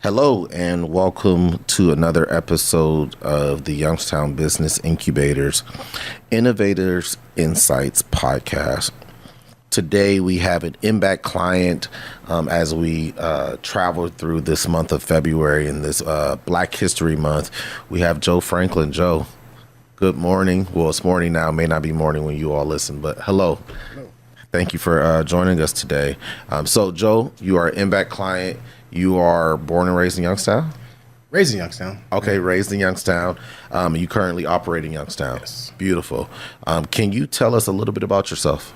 Hello and welcome to another episode of the Youngstown Business Incubators Innovators Insights podcast. Today we have an impact client as we travel through this month of February in this Black History Month. We have Joe Franklin. Joe, good morning. Well, it's morning now. It may not be morning when you all listen, but hello. Hello. Thank you for joining us today. So, Joe, you are an impact client. You are born and raised in Youngstown? Raised in Youngstown. Okay, raised in Youngstown. You currently operate in Youngstown. Yes. Beautiful. Can you tell us a little bit about yourself?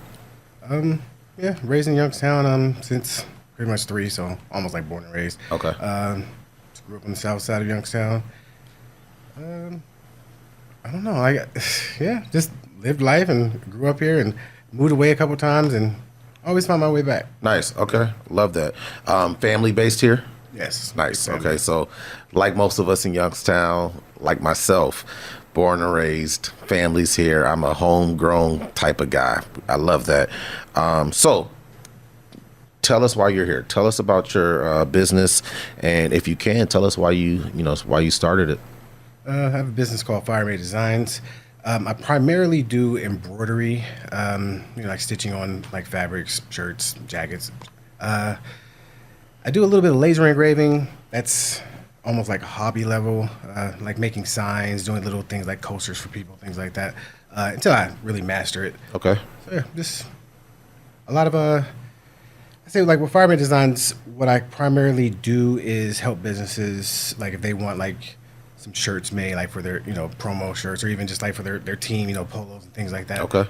Yeah, raised in Youngstown since pretty much 3, so almost like born and raised. Okay. Grew up on the south side of Youngstown. I don't know. Just lived life and grew up here and moved away a couple times and always found my way back. Nice. Okay. Love that. Family based here? Yes. Nice. Family. Okay. So like most of us in Youngstown, like myself, born and raised, families here. I'm a homegrown type of guy. I love that. So tell us why you're here. Tell us about your business. And if you can, tell us why you started it. I have a business called YBI Designs. I primarily do embroidery, like stitching on like fabrics, shirts, jackets. I do a little bit of laser engraving. That's almost like hobby level, like making signs, doing little things like coasters for people, things like that, until I really master it. Okay. So yeah, just a lot of, I say like with YBI Designs, what I primarily do is help businesses, like if they want like some shirts made like for their, promo shirts or even just like for their team, polos and things like that. Okay.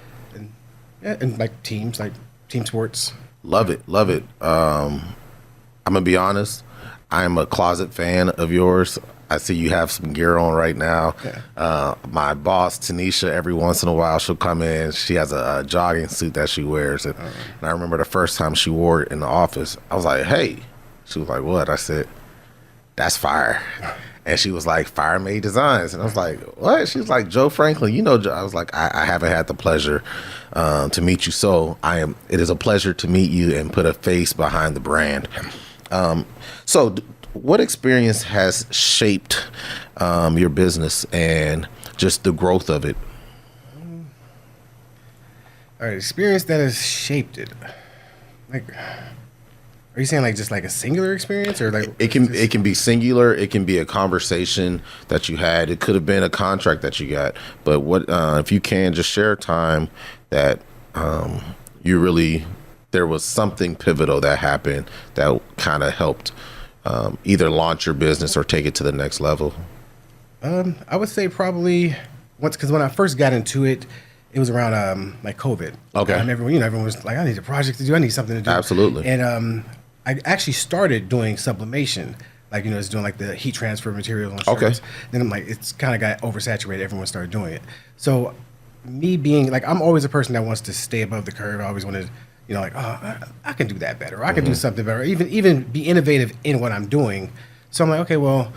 And like teams, like team sports. Love it. Love it. I'm going to be honest. I'm a closet fan of yours. I see you have some gear on right now. Yeah. My boss, Tanisha, every once in a while, she'll come in. She has a jogging suit that she wears. And I remember the first time she wore it in the office, I was like, hey. She was like, what? I said, that's fire. And she was like, Fire Made Designs. And I was like, what? She was like, Joe Franklin, Joe. I was like, I haven't had the pleasure to meet you. So it is a pleasure to meet you and put a face behind the brand. So what experience has shaped your business and just the growth of it? All right, experience that has shaped it. Like, are you saying like just like a singular experience or like it can be singular, it can be a conversation that you had, it could have been a contract that you got, but what if you can just share a time that there was something pivotal that happened that kind of helped either launch your business or take it to the next level? I would say probably once, because when I first got into it, it was around like COVID. Okay. Everyone was like, I need a project to do. I need something to do. Absolutely. And I actually started doing sublimation, like, it's doing like the heat transfer materials on shirts. Okay. Then I'm like, it's kind of got oversaturated. Everyone started doing it. So me being like, I'm always a person that wants to stay above the curve. I always wanted, like, oh, I can do that better. Or I can do something better. Even be innovative in what I'm doing. So I'm like, okay, well,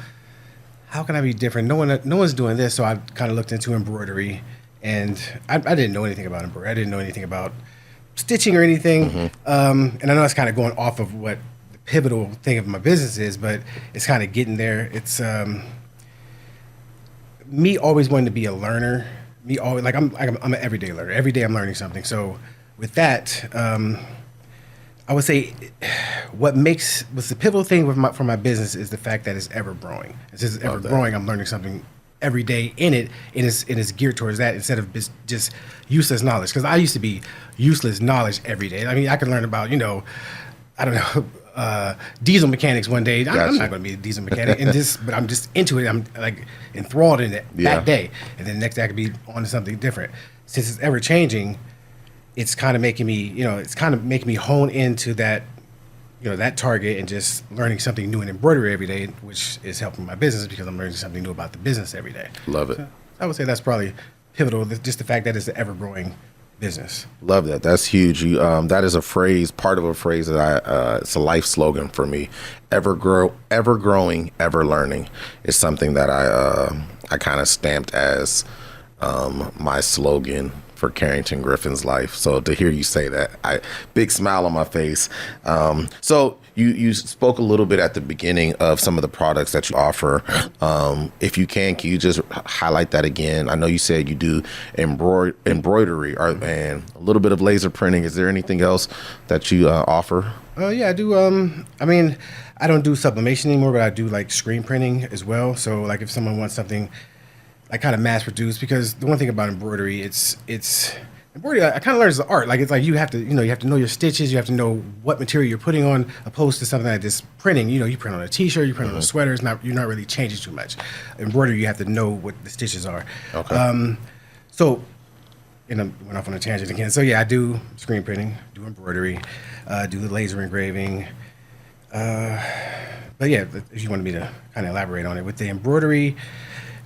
how can I be different? No one's doing this. So I kind of looked into embroidery. And I didn't know anything about embroidery. I didn't know anything about stitching or anything. And I know it's kind of going off of what the pivotal thing of my business is, but it's kind of getting there. It's me always wanting to be a learner. Me always I'm an everyday learner. Every day I'm learning something. So with that, I would say what's the pivotal thing for my business is the fact that it's ever growing. It's ever growing. I'm learning something every day in it, and it's geared towards that instead of just useless knowledge. Because I used to be useless knowledge every day. I mean, I could learn about, I don't know, diesel mechanics one day. I'm not going to be a diesel mechanic, but I'm just into it. I'm like enthralled in it that day, and then the next day I could be on to something different. Since it's ever changing, it's kind of making me hone into that. That target and just learning something new in embroidery every day, which is helping my business because I'm learning something new about the business every day. Love it. So I would say that's probably pivotal, just the fact that it's an ever-growing business. Love that. That's huge. That is a phrase, part of a phrase that it's a life slogan for me. Ever growing, ever learning is something that I kind of stamped as my slogan for Carrington Griffin's life. So to hear you say that, big smile on my face. So you spoke a little bit at the beginning of some of the products that you offer. If you can you just highlight that again? I know you said you do embroidery and a little bit of laser printing. Is there anything else that you offer? Yeah, I do. I mean, I don't do sublimation anymore, but I do like screen printing as well. So like if someone wants something like kind of mass produced, because the one thing about embroidery, it's embroidery, I kind of learned as an art. Like it's like you have to know your stitches, you have to know what material you're putting on, opposed to something like this printing. You print on a T-shirt, you print on a sweater. You're not really changing too much. Embroidery, you have to know what the stitches are. Okay. So, and I went off on a tangent again. So yeah, I do screen printing, do embroidery, do the laser engraving. But yeah, if you wanted me to kind of elaborate on it, with the embroidery,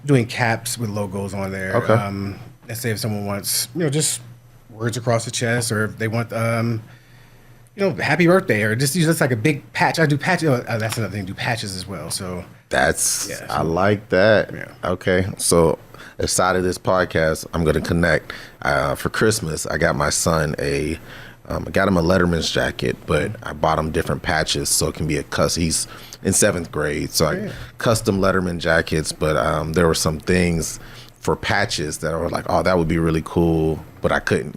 doing caps with logos on there. Okay. Let's say if someone wants, just words across the chest, or if they want, happy birthday, or just like a big patch. I do patches. That's another thing. Do patches as well. So I like that. Yeah. Okay. So aside of this podcast, I'm going to connect. For Christmas, I got my son I got him a Letterman's jacket, but I bought him different patches so it can be he's in 7th grade. So I custom Letterman jackets, but there were some things for patches that were like, oh, that would be really cool, but I couldn't,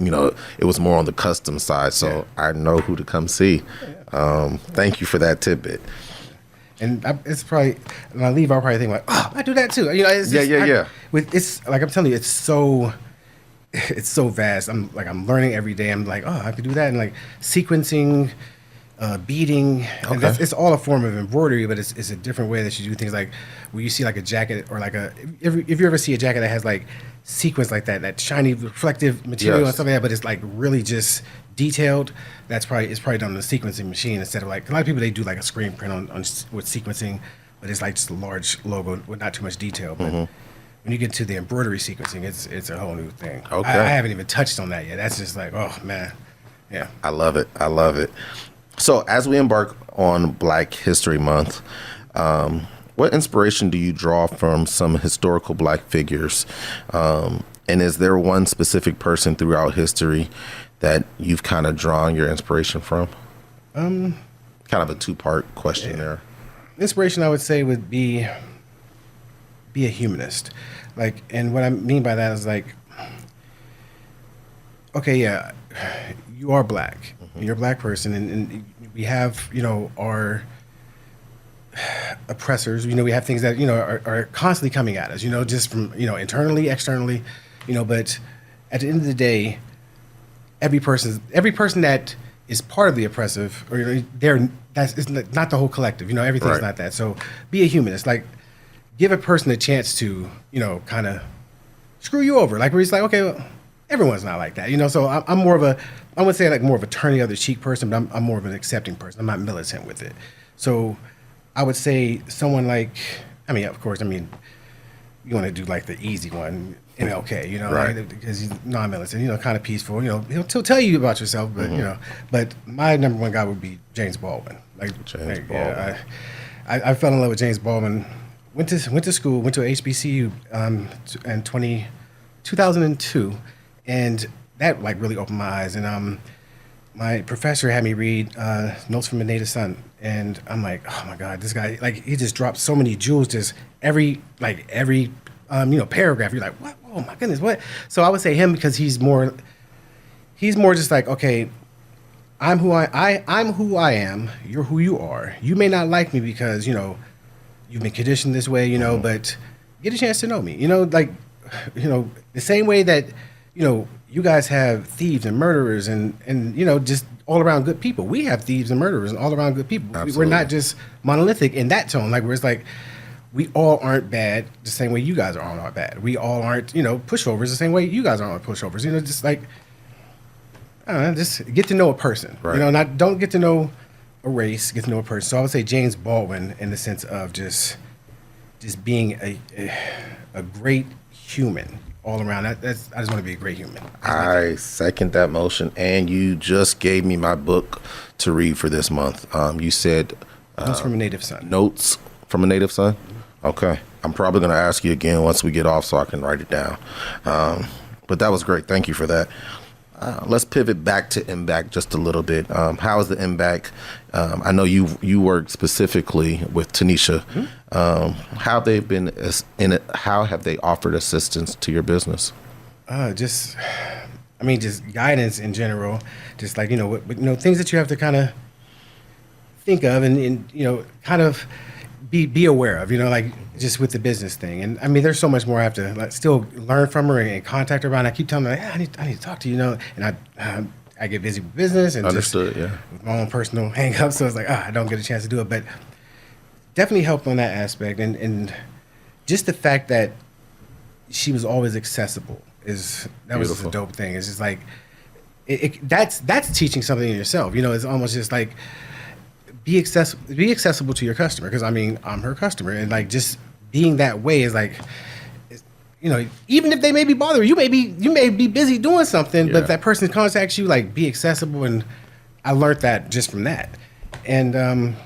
it was more on the custom side. So I know who to come see. Thank you for that tidbit. And it's probably, when I leave, I'll probably think like, oh, I do that too. It's just, yeah. It's like, I'm telling you, it's so vast. I'm learning every day. I'm like, oh, I could do that. And like sequencing, beading. Okay. And it's all a form of embroidery, but it's a different way that you do things. Like when you see like a jacket, or like if you ever see a jacket that has like sequence like that shiny reflective material and stuff like that, but it's like really just detailed. It's probably done on a sequencing machine, instead of like a lot of people, they do like a screen print on with sequencing, but it's like just a large logo with not too much detail. But when you get to the embroidery sequencing, it's a whole new thing. Okay. I haven't even touched on that yet. That's just like, oh man, yeah. I love it. So as we embark on Black History Month, what inspiration do you draw from some historical Black figures? And is there one specific person throughout history that you've kind of drawn your inspiration from? Kind of a 2-part question there. Inspiration, I would say, would be a humanist. Like, and what I mean by that is like, okay, yeah, you are Black. You're a Black person, and we have, our oppressors. We have things that, are constantly coming at us, just from, internally, externally, but at the end of the day, every person that is part of the oppressive, or it's not the whole collective. Everything's Right. not that. So be a humanist. Like, give a person a chance to, kind of screw you over. Like, where it's like, okay, well, everyone's not like that. So I'm more of I would say like more of a turn the other cheek person, but I'm more of an accepting person. I'm not militant with it. So I would say someone like, of course, you want to do like the easy one, MLK, Right. right? Because he's non-militant, kind of peaceful. He'll tell you about yourself, but but my number one guy would be James Baldwin. James Baldwin. Yeah, I fell in love with James Baldwin. Went to school, went to HBCU in 2002, and that like really opened my eyes. And my professor had me read Notes from a Native Son, and I'm like, oh my God, this guy, like, he just dropped so many jewels. Just every paragraph, you're like, what? Oh my goodness, what? So I would say him, because he's more just like, okay, I'm who I am. You're who you are. You may not like me because you've been conditioned this way, but get a chance to know me. The same way that, you guys have thieves and murderers and just all around good people. We have thieves and murderers and all around good people. Absolutely. We're not just monolithic in that tone, like where it's like, we all aren't bad the same way you guys are all not bad. We all aren't, pushovers the same way you guys aren't pushovers. Just like, I don't know, just get to know a person. Right. Don't get to know a race, get to know a person. So I would say James Baldwin, in the sense of just being a great human all around. I just want to be a great human. I second that motion, and you just gave me my book to read for this month. You said Notes from a Native Son. Notes from a Native Son? Okay. I'm probably going to ask you again once we get off so I can write it down. But that was great. Thank you for that. Let's pivot back to MBAC just a little bit. How is the MBAC? I know you work specifically with Tanisha. How they've been in it? How have they offered assistance to your business? Just guidance in general. Just like things that you have to kind of think of and kind of be aware of. Like just with the business thing. And I mean, there's so much more I have to still learn from her and contact her about. And I keep telling her, I need to talk to you. And I get busy with business and Understood, with my own personal hang-ups. So it's like, I don't get a chance to do it. But definitely helped on that aspect. And just the fact that she was always accessible was just a dope thing. It's just like, that's teaching something in yourself. It's almost just like, be accessible to your customer. Because I'm her customer. And like, just being that way is like, even if they may be bothering you, may be busy doing something, but if that person contacts you, like, be accessible. And I learned that just from that. And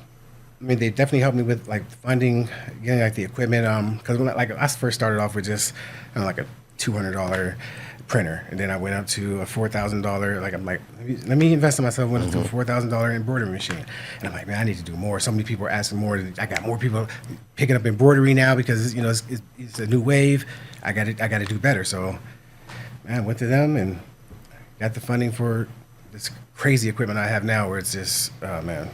they definitely helped me with like funding, getting like the equipment. Because when I first started off with just like a $200 printer, and then I went up to a $4,000. Like I'm like, let me invest in myself. Went to a $4,000 embroidery machine, and I'm like, man, I need to do more. So many people are asking more. I got more people picking up embroidery now because it's a new wave. I got to do better. So, man, I went to them and got the funding for this crazy equipment I have now, where it's just, man,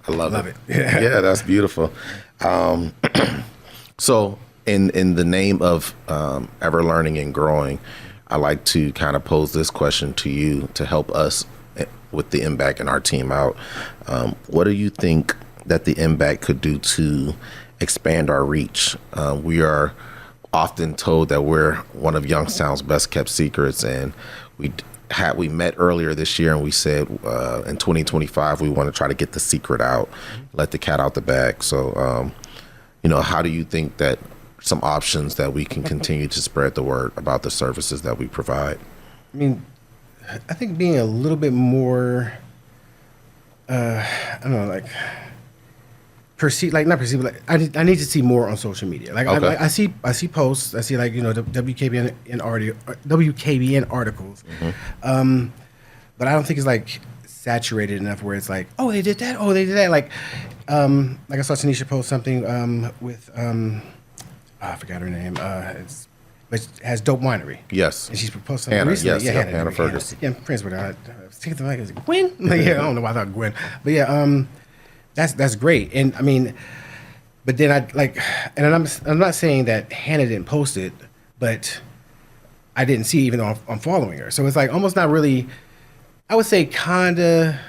I love it. Yeah, that's beautiful. So, in the name of ever learning and growing, I like to kind of pose this question to you to help us with the MBAC and our team out. What do you think that the MBAC could do to expand our reach? We are often told that we're one of Youngstown's best kept secrets, and we met earlier this year and we said in 2025 we want to try to get the secret out, let the cat out the bag. So, how do you think that some options that we can continue to spread the word about the services that we provide? I think being a little bit more, I don't know, like not perceive, like I need to see more on social media. Like okay. I see posts, I see like the WKBN articles, but I don't think it's like saturated enough where it's like, oh, they did that, like I saw Tanisha post something with I forgot her name. But it has Dope Winery. Yes. And she's proposed something recently. Yes, Hannah Ferguson. Yeah, Prince with her. I was thinking like, is it Gwen? Like, I don't know why I thought Gwen. But yeah, that's great. And but then I'm not saying that Hannah didn't post it, but I didn't see even though I'm following her. So it's like almost not really, I would say kinda,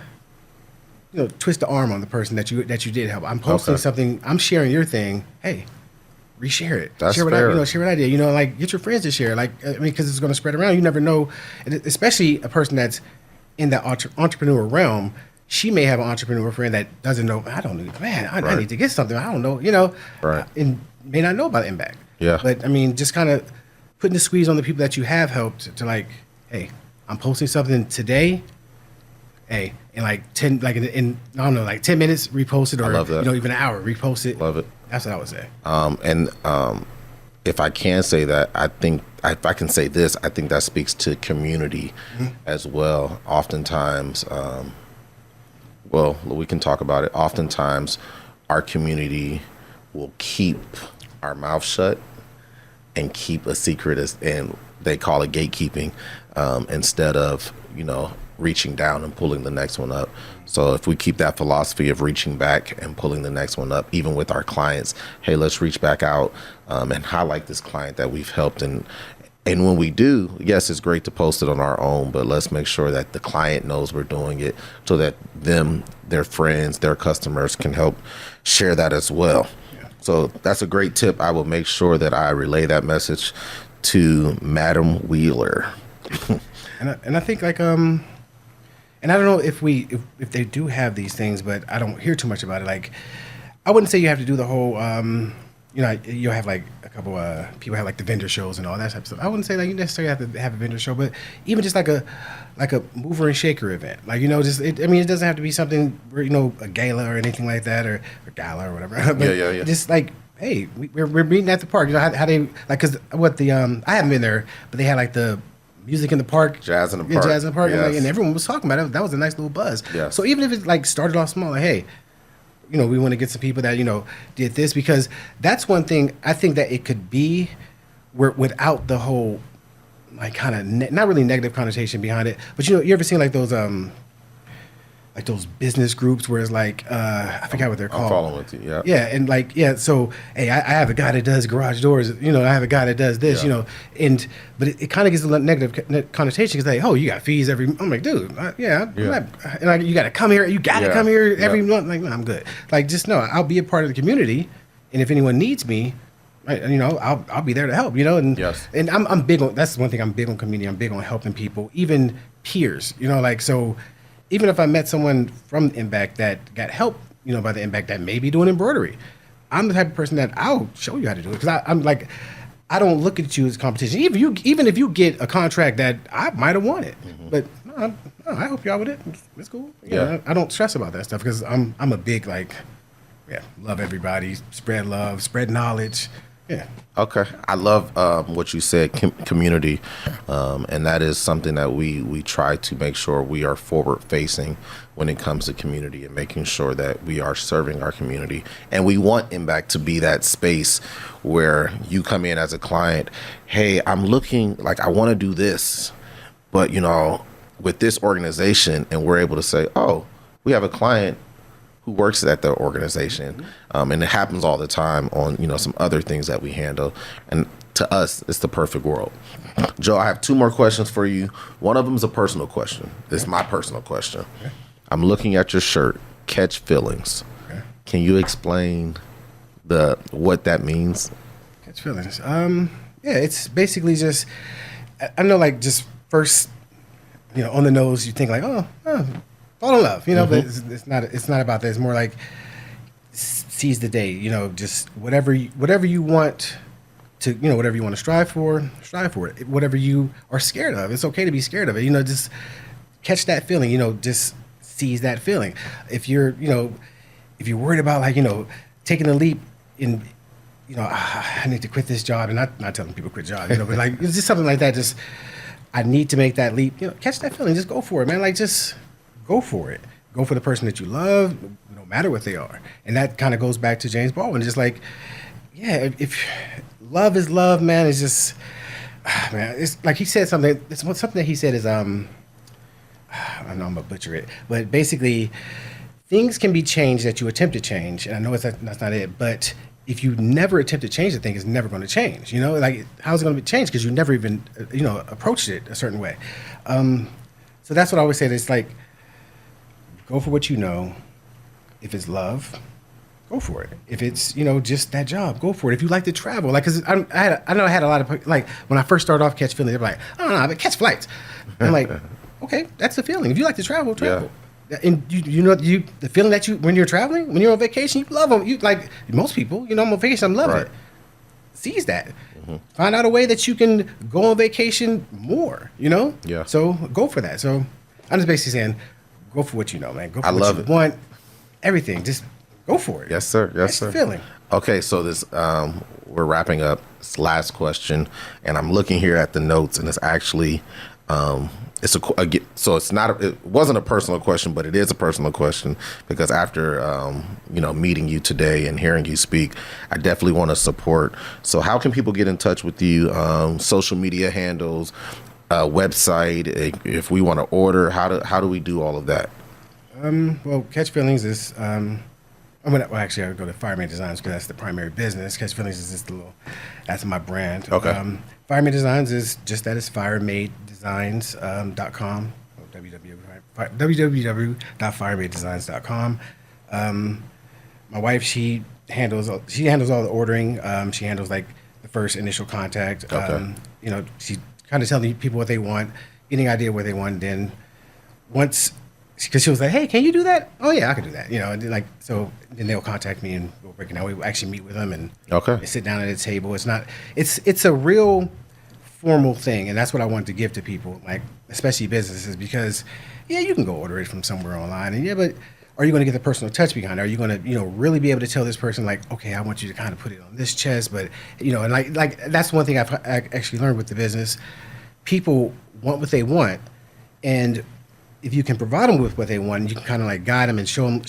twist the arm on the person that you did help. I'm posting something, I'm sharing your thing. Hey, reshare it. That's share fair. Share what I did. Like get your friends to share. Like because it's going to spread around. You never know, and especially a person that's in that entrepreneur realm. She may have an entrepreneur friend that doesn't know. I don't know, man. I need to get something. I don't know. Right. And may not know about MBAC. Yeah. But just kind of putting the squeeze on the people that you have helped to like, hey, I'm posting something today. Hey, in like 10, like in I don't know, like 10 minutes, repost it, or I love that. even an hour, repost it. Love it. That's what I would say. And if I can say that, I think if I can say this, I think that speaks to community as well. Oftentimes, we can talk about it. Oftentimes, our community will keep our mouth shut and keep a secret, and they call it gatekeeping, instead of reaching down and pulling the next one up. So if we keep that philosophy of reaching back and pulling the next one up, even with our clients, hey, let's reach back out and highlight this client that we've helped. And when we do, yes, it's great to post it on our own, but let's make sure that the client knows we're doing it so that their friends, their customers can help share that as well. Yeah. So that's a great tip. I will make sure that I relay that message to Madam Wheeler. And I think like and I don't know if they do have these things, but I don't hear too much about it. Like, I wouldn't say you have to do the whole, you'll have like a couple people have like the vendor shows and all that type of stuff. I wouldn't say like you necessarily have to have a vendor show, but even just like a mover and shaker event. Like, it doesn't have to be something where, a gala or anything like that, or a gala or whatever. But yeah. just like, hey, we're meeting at the park. How they, like, cause what I haven't been there, but they had like the music in the park. Jazz in the Yeah, park. jazz in the park. Yes. And everyone was talking about it. That was a nice little buzz. Yes. So even if it like started off small, like, hey, we want to get some people that, did this, because that's one thing I think that it could be where without the whole like kind of not really negative connotation behind it. But you ever seen like those business groups where it's like I forgot what they're called. I'm following with you. Yeah. Yeah, and like so hey, I have a guy that does garage doors. I have a guy that does this. Yeah. But it kind of gets a negative connotation because like, oh, you got fees every. I'm like, dude, you got to come here. You got to come here every month. Like, no, I'm good. Like, just no, I'll be a part of the community, and if anyone needs me, I'll be there to help. And yes. And I'm big on. That's one thing I'm big on community. I'm big on helping people, even peers. Like so. Even if I met someone from Impact that got help, by the Impact that may be doing embroidery, I'm the type of person that I'll show you how to do it because I'm like, I don't look at you as competition. Even if you get a contract that I might have wanted, but no, I help you out with it. It's cool. Yeah. I don't stress about that stuff because I'm a big love everybody, spread love, spread knowledge. Yeah. Okay. I love what you said, community, and that is something that we try to make sure we are forward facing when it comes to community and making sure that we are serving our community. And we want Impact to be that space where you come in as a client, hey, I'm looking like I want to do this, but with this organization, and we're able to say, oh, we have a client who works at the organization, and it happens all the time on some other things that we handle, and to us it's the perfect world. Joe, I have two more questions for you. One of them is a personal question. It's my personal question. Okay. I'm looking at your shirt, Catch Feelings. Okay. Can you explain what that means? Catch Feelings. It's basically just, I know, like, just first on the nose you think like, oh fall in love, but it's not about that. It's more like seize the day, just whatever you want to, whatever you want to strive for it. Whatever you are scared of, it's okay to be scared of it. Just catch that feeling, just seize that feeling. If you're worried about like, taking a leap in, I need to quit this job, and not telling people quit jobs, but like, it's just something like that. Just, I need to make that leap, catch that feeling, just go for it, man. Like, just go for it. Go for the person that you love, no matter what they are. And that kind of goes back to James Baldwin. Just like, yeah, if love is love, man, it's just, man, it's like he said something. It's something that he said is, I know I'm gonna butcher it, but basically, things can be changed that you attempt to change. And I know that's not it, but if you never attempt to change the thing, it's never going to change. Like, how's it going to be changed? Because you never even, approached it a certain way. So that's what I always say. It's like, go for what you know. If it's love, go for it. If it's, just that job, go for it. If you like to travel, like, because I know I had a lot of, like, when I first started off Catch Feelings, they're like, I don't know, but catch flights. I'm like, okay, that's the feeling. If you like to travel. Yeah. And the feeling that when you're traveling, when you're on vacation, you love them. You like most people, I'm on vacation, I'm loving it. Seize that. Mm-hmm. Find out a way that you can go on vacation more, Yeah. So go for that. So I'm just basically saying, go for what you know, man. Go for what you want. Everything. Just go for it. Yes, sir. Yes, sir. That's the feeling. Okay, so this we're wrapping up. This last question, and I'm looking here at the notes, and it's actually it wasn't a personal question, but it is a personal question because after meeting you today and hearing you speak, I definitely want to support. So how can people get in touch with you? Social media handles, website. If we want to order, how do we do all of that? Well, Catch Feelings is actually I would go to Fireman Designs because that's the primary business. Catch Feelings is just that's my brand. Okay. Fireman Designs is just that, is firemadedesigns.com, www.firemadedesigns.com. My wife, she handles all the ordering. She handles like the first initial contact. Okay. She kind of telling people what they want, getting idea what they want. Then once, because she was like, "Hey, can you do that?" "Oh yeah, I can do that." And then, so then they'll contact me and we'll break it down. We actually meet with them and they sit down at a table. It's a real formal thing, and that's what I want to give to people, like especially businesses, because you can go order it from somewhere online, and but are you going to get the personal touch behind it? Are you going to really be able to tell this person like, okay, I want you to kind of put it on this chest, but and like that's one thing I've actually learned with the business. People want what they want, and if you can provide them with what they want, you can kind of like guide them and show them,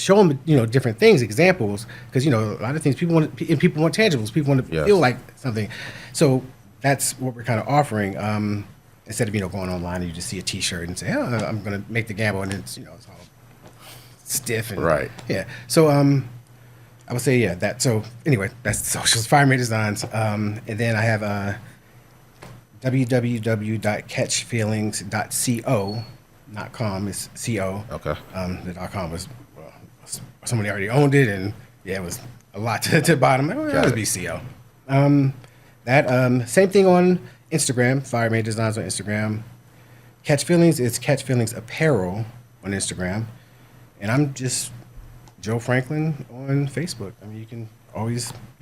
different things, examples, because a lot of things people want tangibles, people want to Yes. feel like something. So that's what we're kind of offering. Instead of going online and you just see a T-shirt and say, "Oh, I'm going to make the gamble," and it's it's all stiff and Right. yeah. So I would say that. So anyway, that's socials, Fire Made Designs, and then I have www.catchfeelings.co.com is co. Okay. The .com was somebody already owned it, and it was a lot to bottom. Like, well, it'll be co. Same thing on Instagram. Fire Made Designs on Instagram. Catch Feelings is Catch Feelings Apparel on Instagram, and I'm just Joe Franklin on Facebook. I mean, you can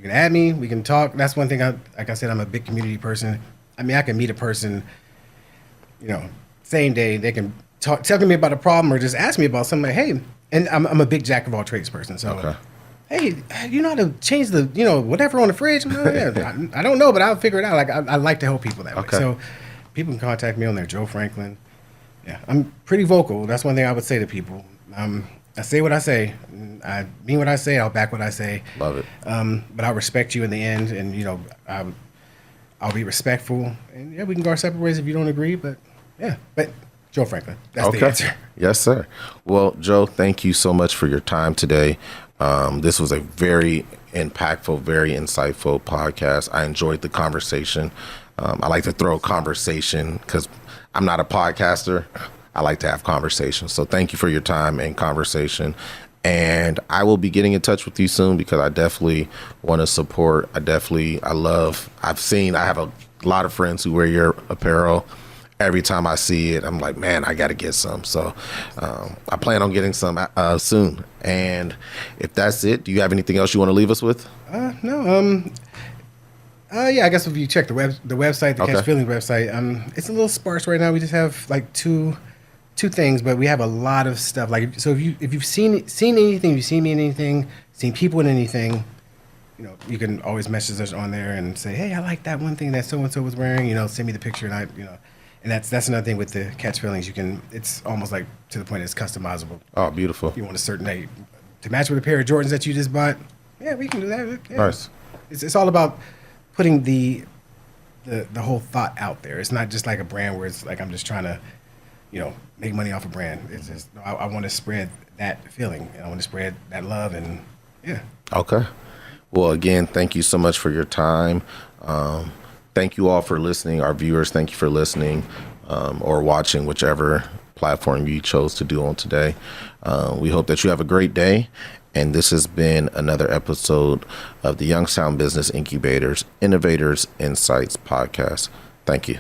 add me. We can talk. That's one thing. Like I said, I'm a big community person. I mean, I can meet a person, same day. They can tell me about a problem or just ask me about something. Like, hey, and I'm a big jack of all trades person. So, Okay. hey, you know how to change the whatever on the fridge? I don't know, but I'll figure it out. Like I like to help people that way. Okay. So people can contact me on there, Joe Franklin. Yeah, I'm pretty vocal. That's one thing I would say to people. I say what I say. I mean what I say. I'll back what I say. Love it. But I'll respect you in the end, and I'll be respectful. And we can go our separate ways if you don't agree. But but Joe Franklin. That's the answer. Yes, sir. Well, Joe, thank you so much for your time today. This was a very impactful, very insightful podcast. I enjoyed the conversation. I like to throw conversation because I'm not a podcaster. I like to have conversations. So thank you for your time and conversation. And I will be getting in touch with you soon because I definitely want to support. I have a lot of friends who wear your apparel. Every time I see it, I'm like, man, I got to get some. So I plan on getting some soon. And if that's it, do you have anything else you want to leave us with? No. I guess if you check the website, the Okay. Catch Feelings website, it's a little sparse right now. We just have like two things, but we have a lot of stuff. Like, so if you've seen anything, if you've seen me in anything, seen people in anything, you can always message us on there and say, hey, I like that one thing that so and so was wearing. Send me the picture, and and that's another thing with the Catch Feelings. It's almost like to the point it's customizable. Oh, beautiful. If you want a certain day to match with a pair of Jordans that you just bought, we can do that. Yeah. Nice. It's all about putting the whole thought out there. It's not just like a brand where it's like I'm just trying to, make money off a brand. It's just I want to spread that feeling. I want to spread that love, and Okay. Well, again, thank you so much for your time. Thank you all for listening. Our viewers, thank you for listening or watching, whichever platform you chose to do on today. We hope that you have a great day. And this has been another episode of the Youngstown Business Incubators Innovators Insights podcast. Thank you.